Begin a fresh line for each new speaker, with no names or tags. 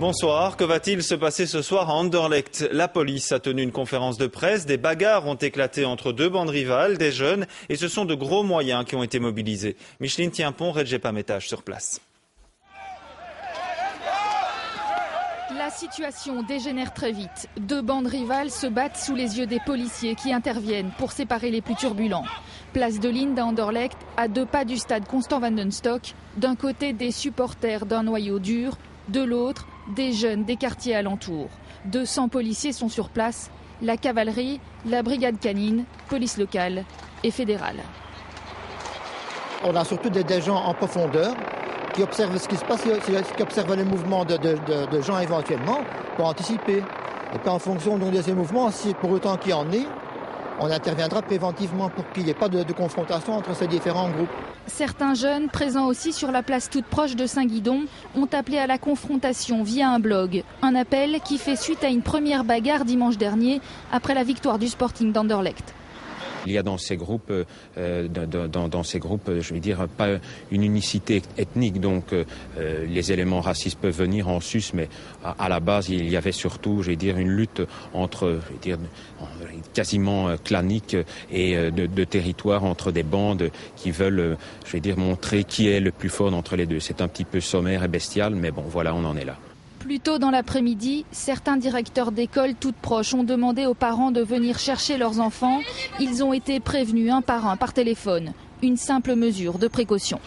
Bonsoir, que va-t-il se passer ce soir à Anderlecht? La police a tenu une conférence de presse, des bagarres ont éclaté entre deux bandes rivales, des jeunes, et ce sont de gros moyens qui ont été mobilisés. Micheline Tienpont, Redjepa Métage sur place.
La situation dégénère très vite. Deux bandes rivales se battent sous les yeux des policiers qui interviennent pour séparer les plus turbulents. Place de Linde à Anderlecht, à 2 pas du stade Constant van den Stok, d'un côté des supporters d'un noyau dur, de l'autre des jeunes des quartiers alentours. 200 policiers sont sur place, la cavalerie, la brigade canine, police locale et fédérale.
On a surtout des gens en profondeur qui observent ce qui se passe, qui observent les mouvements de gens éventuellement pour anticiper. Et puis en fonction de ces mouvements, si pour autant qu'il y en ait, on interviendra préventivement pour qu'il n'y ait pas de confrontation entre ces différents groupes.
Certains jeunes, présents aussi sur la place toute proche de Saint-Guidon, ont appelé à la confrontation via un blog. Un appel qui fait suite à une première bagarre dimanche dernier après la victoire du Sporting d'Anderlecht.
Il y a dans ces groupes, je vais dire, pas une unicité ethnique, donc les éléments racistes peuvent venir en sus, mais à la base, il y avait surtout, je vais dire, une lutte entre, je vais dire, quasiment clanique et de territoire entre des bandes qui veulent, je vais dire, montrer qui est le plus fort d'entre les deux. C'est un petit peu sommaire et bestial, mais bon, voilà, on en est là.
Plus tôt dans l'après-midi, certains directeurs d'écoles toutes proches ont demandé aux parents de venir chercher leurs enfants. Ils ont été prévenus un par téléphone. Une simple mesure de précaution.